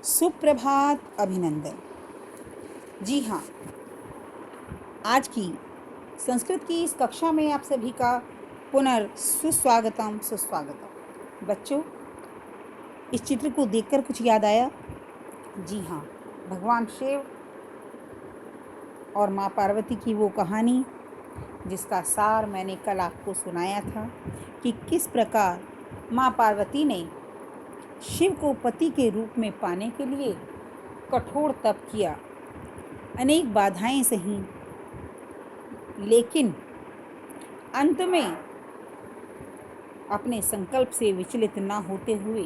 सुप्रभात अभिनंदन। जी हाँ, आज की संस्कृत की इस कक्षा में आप सभी का सुस्वागतम सुस्वागतम। बच्चों, इस चित्र को देखकर कुछ याद आया? जी हाँ, भगवान शिव और माँ पार्वती की वो कहानी जिसका सार मैंने कल आपको सुनाया था कि किस प्रकार माँ पार्वती ने शिव को पति के रूप में पाने के लिए कठोर तप किया, अनेक बाधाएं सही, लेकिन अंत में अपने संकल्प से विचलित न होते हुए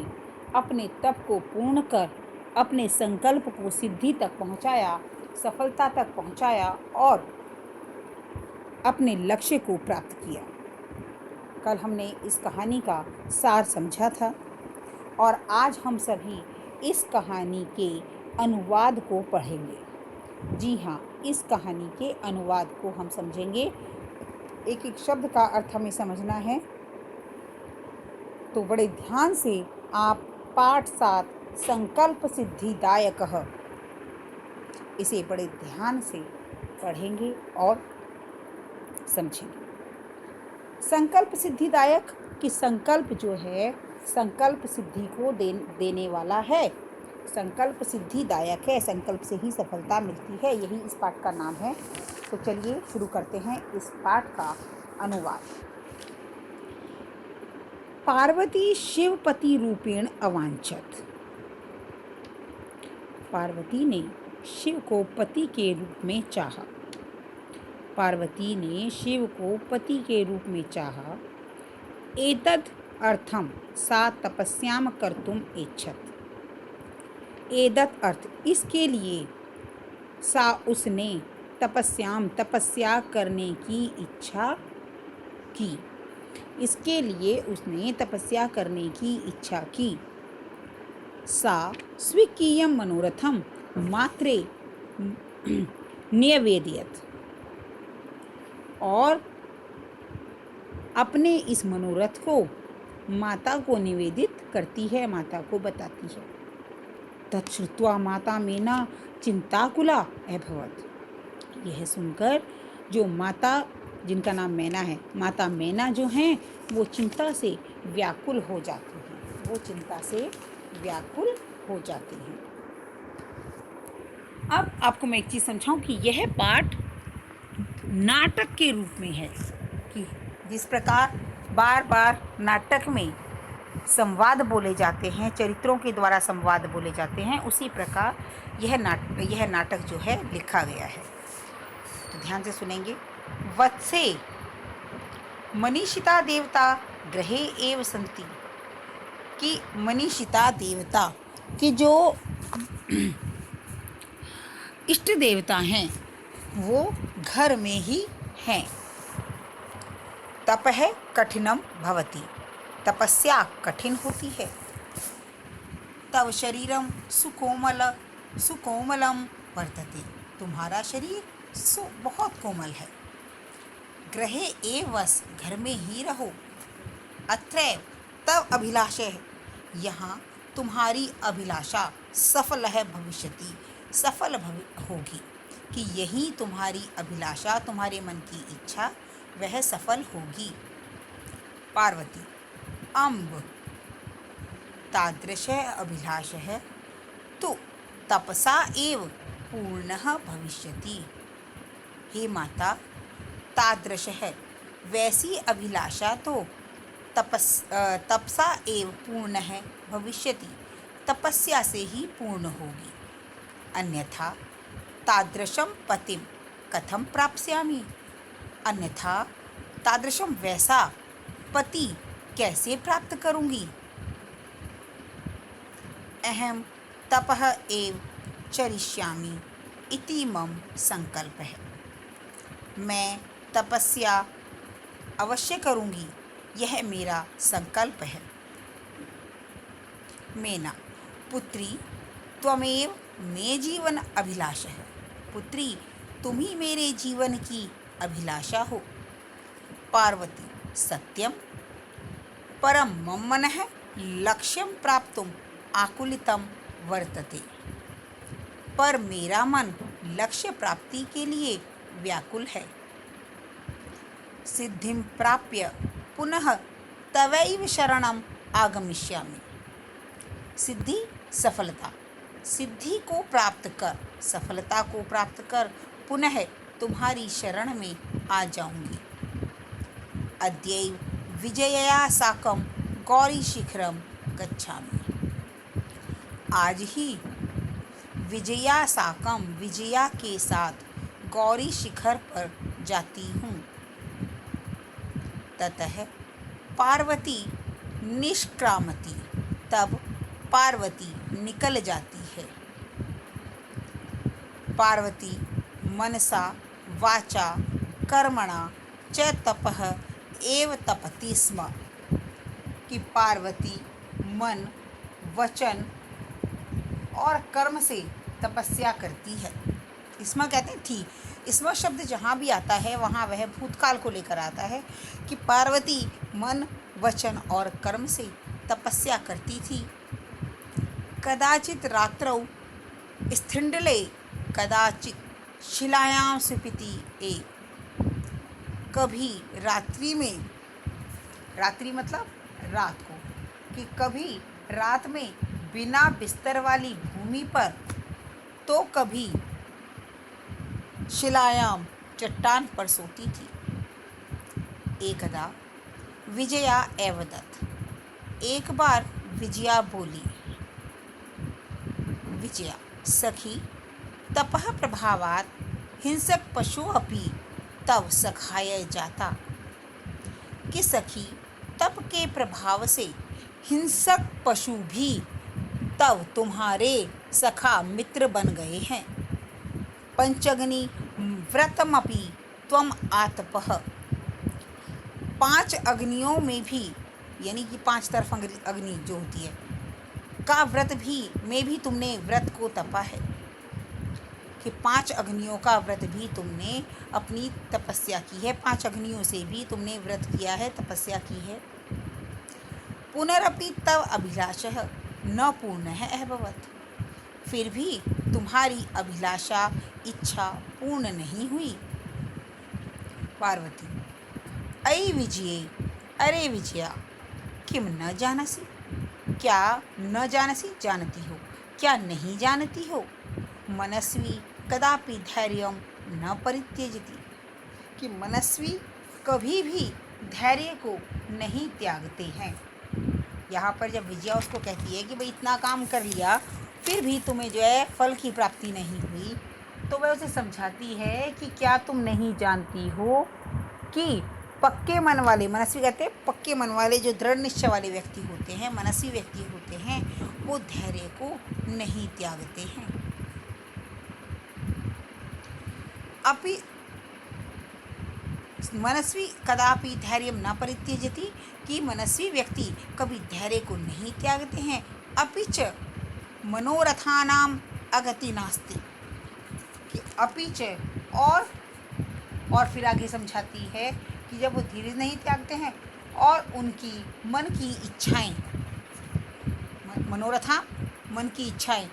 अपने तप को पूर्ण कर अपने संकल्प को सिद्धि तक पहुंचाया, सफलता तक पहुंचाया और अपने लक्ष्य को प्राप्त किया। कल हमने इस कहानी का सार समझा था और आज हम सभी इस कहानी के अनुवाद को पढ़ेंगे। जी हाँ, इस कहानी के अनुवाद को हम समझेंगे। एक एक शब्द का अर्थ हमें समझना है, तो बड़े ध्यान से आप पाठ 7 संकल्प सिद्धिदायकः इसे बड़े ध्यान से पढ़ेंगे और समझेंगे। संकल्प सिद्धिदायक कि संकल्प जो है संकल्प सिद्धि को देने वाला है, संकल्प सिद्धिदायक है, संकल्प से ही सफलता मिलती है, यही इस पाठ का नाम है। तो चलिए शुरू करते हैं इस पाठ का अनुवाद। पार्वती शिवपति रूपेण अवांछत। पार्वती ने शिव को पति के रूप में चाहा। पार्वती ने शिव को पति के रूप में चाहा। एतद् अर्थम सा तपस्याम कर्तुम इच्छत। एतद् अर्थ इसके लिए, सा उसने, तपस्या करने की इच्छा की, इसके लिए उसने तपस्या करने की इच्छा की। सा स्वीकीयं मनोरथम मात्रे न्यवेदयत्, और अपने इस मनोरथ को माता को निवेदित करती है, माता को बताती है। तच्छ्रुत्वा माता मेना चिंताकुला अभवत्। यह सुनकर जो माता, जिनका नाम मैना है, माता मैना जो हैं वो चिंता से व्याकुल हो जाती हैं, वो चिंता से व्याकुल हो जाती हैं। अब आपको मैं एक चीज़ समझाऊं कि यह पाठ नाटक के रूप में है, कि जिस प्रकार बार बार नाटक में संवाद बोले जाते हैं, चरित्रों के द्वारा संवाद बोले जाते हैं, उसी प्रकार यह नाटक जो है लिखा गया है। तो ध्यान से सुनेंगे। वत्से मनीषिता देवता ग्रहे एव सन्ति, कि मनीषिता देवता कि जो इष्ट देवता हैं वो घर में ही हैं। तपः कठिनम भवति, तपस्या कठिन होती है। तव शरीरम सुकोमलम वर्तते, तुम्हारा शरीर बहुत कोमल है। गृहे एव वस, घर में ही रहो। अत्रैव तव अभिलाषा है, यहाँ तुम्हारी अभिलाषा सफल है भविष्यति, सफल होगी, कि यही तुम्हारी अभिलाषा, तुम्हारे मन की इच्छा वह सफल होगी। पार्वती अम्ब तादृशः अभिलाषः तो तपसा एव पूर्णः भविष्यति। हे माता, तादृशः वैसी अभिलाषा तो तपसा एव पूर्णः भविष्यति, तपस्या से ही पूर्ण होगी। अन्यथा तादृशं पतिं कथं प्राप्स्यामि, अन्यथा तादृशम वैसा पति कैसे प्राप्त करूंगी। अहम तपः एव चरिष्यामि इति मम संकल्प है, मैं तपस्या अवश्य करूंगी, यह मेरा संकल्प है। मेना पुत्री त्वमेव मे जीवन अभिलाषः, पुत्री तुम ही मेरे जीवन की अभिलाषा हो। पार्वती सत्यम परम मम मनः लक्ष्यं प्राप्तुम आकुलितं वर्तते, पर मेरा मन लक्ष्य प्राप्ति के लिए व्याकुल है। सिद्धिं प्राप्य पुनः तवैव शरणम आगमिष्यामि। सिद्धि सफलता, सिद्धि को प्राप्त कर, सफलता को प्राप्त कर पुनः तुम्हारी शरण में आ जाऊंगी। अद्यैव विजयया साकं गौरी शिखरम गच्छामि। आज ही विजया साकम, विजया के साथ गौरी शिखर पर जाती हूँ। ततः पार्वती निष्क्रामती, तब पार्वती निकल जाती है। पार्वती मनसा वाचा कर्मणा च तपः एव तपति स्म, कि पार्वती मन, वचन और कर्म से तपस्या करती है। इसमें कहते हैं थी, इसमें शब्द जहाँ भी आता है वहाँ वह भूतकाल को लेकर आता है कि पार्वती मन, वचन और कर्म से तपस्या करती थी। कदाचित रात्रौ स्थिंडले कदाचित शिलायां सुपिति ए, कभी रात्रि में, रात्रि मतलब रात को, कि कभी रात में बिना बिस्तर वाली भूमि पर, तो कभी शिलायाम चट्टान पर सोती थी। एकदा विजया एवदत्, एक बार विजया बोली, विजया सखी तपः प्रभावात् हिंसक पशु अपि तव सखाय जाता, कि सखी तप के प्रभाव से हिंसक पशु भी तब तुम्हारे सखा मित्र बन गए हैं। पंचग्नि व्रतमपि त्वम आतपः, 5 अग्नियों में भी, यानी कि 5 तरफ अग्नि जो होती है का व्रत भी, में भी तुमने व्रत को तपा है, कि 5 अग्नियों का व्रत भी तुमने अपनी तपस्या की है, 5 अग्नियों से भी तुमने व्रत किया है, तपस्या की है। पुनरपि तव अभिलाषः न पूर्णः अभवत्, फिर भी तुम्हारी अभिलाषा, इच्छा पूर्ण नहीं हुई। पार्वती अयि विजये, अरे विजया, किम न जानसी, क्या न जानसी, जानती हो, क्या नहीं जानती हो। मनस्वी कदापि धैर्यं न परित्यजति, कि मनस्वी कभी भी धैर्य को नहीं त्यागते हैं। यहाँ पर जब विजया उसको कहती है कि भाई इतना काम कर लिया फिर भी तुम्हें जो है फल की प्राप्ति नहीं हुई, तो वह उसे समझाती है कि क्या तुम नहीं जानती हो कि पक्के मन वाले, मनस्वी कहते हैं पक्के मन वाले, जो दृढ़ निश्चय वाले व्यक्ति होते हैं, मनस्वी व्यक्ति होते हैं, वो धैर्य को नहीं त्यागते हैं। अपि मनस्वी कदापि धैर्य न परित्यजति, कि मनस्वी व्यक्ति कभी धैर्य को नहीं त्यागते हैं। अपिच मनोरथानाम अगति नास्ति, कि अपिच और फिर आगे समझाती है कि जब वो धीरे नहीं त्यागते हैं और उनकी मन की इच्छाएं, मनोरथा मन की इच्छाएं,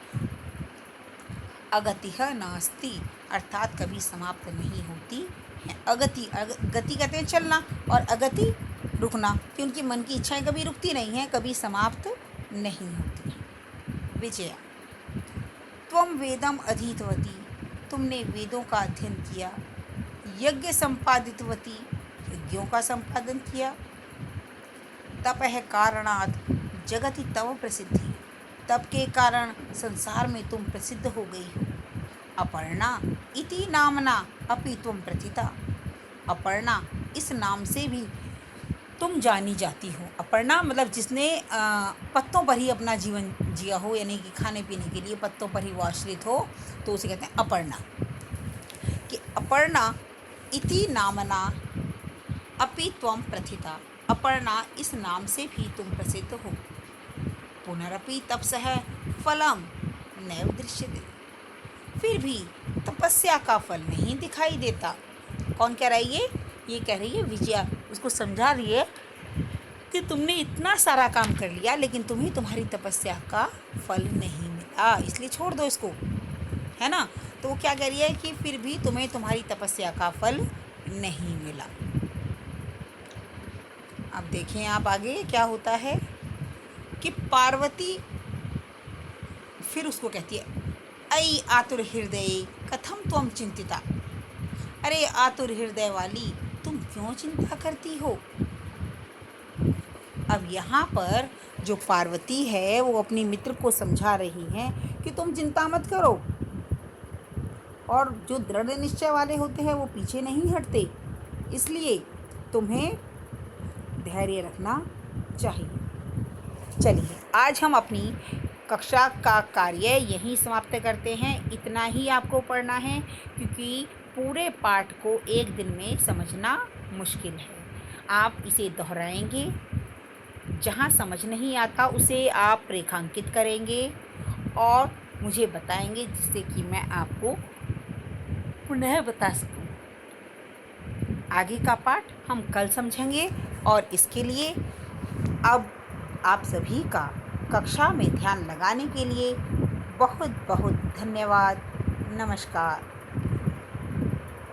अगतिः नास्ति अर्थात कभी समाप्त नहीं होती हैं। गति कहते हैं चलना, और अगति रुकना, कि उनकी मन की इच्छाएं कभी रुकती नहीं हैं, कभी समाप्त नहीं होती हैं। विजया त्वं वेदम अधीतवती, तुमने वेदों का अध्ययन किया। यज्ञ संपादितवती, यज्ञों का संपादन किया। तपः कारणात् जगति तव प्रसिद्धि, तप के कारण संसार में तुम प्रसिद्ध हो गई हो। अपर्णा इति नामना अपि त्वं प्रथिता, अपर्णा इस नाम से भी तुम जानी जाती हो। अपर्णा मतलब जिसने पत्तों पर ही अपना जीवन जिया हो, यानी कि खाने पीने के लिए पत्तों पर ही वो आश्रित हो, तो उसे कहते हैं अपर्णा। कि अपर्णा इति नामना अपि त्वं प्रथिता, अपर्णा इस नाम से भी तुम प्रसिद्ध हो। पुनरपि तपसः फलम नैव दृश्यते, फिर भी तपस्या का फल नहीं दिखाई देता। कौन कह रहा है ये कह रही है विजया, उसको समझा रही है कि तुमने इतना सारा काम कर लिया लेकिन तुम्हें तुम्हारी तपस्या का फल नहीं मिला, इसलिए छोड़ दो इसको, है ना। तो वो क्या कह रही है कि फिर भी तुम्हें तुम्हारी तपस्या का फल नहीं मिला। अब देखें आप आगे क्या होता है कि पार्वती फिर उसको कहती है, अई आतुर हृदय कथम त्वम चिंतिता। अरे आतुर हृदय वाली, तुम क्यों चिंता करती हो। अब यहाँ पर जो पार्वती है वो अपनी मित्र को समझा रही हैं कि तुम चिंता मत करो, और जो दृढ़ निश्चय वाले होते हैं वो पीछे नहीं हटते, इसलिए तुम्हें धैर्य रखना चाहिए। चलिए आज हम अपनी कक्षा का कार्य यहीं समाप्त करते हैं। इतना ही आपको पढ़ना है क्योंकि पूरे पाठ को एक दिन में समझना मुश्किल है। आप इसे दोहराएंगे, जहाँ समझ नहीं आता उसे आप रेखांकित करेंगे और मुझे बताएंगे, जिससे कि मैं आपको पुनः बता सकूं। आगे का पाठ हम कल समझेंगे और इसके लिए अब आप सभी का कक्षा में ध्यान लगाने के लिए बहुत बहुत धन्यवाद। नमस्कार।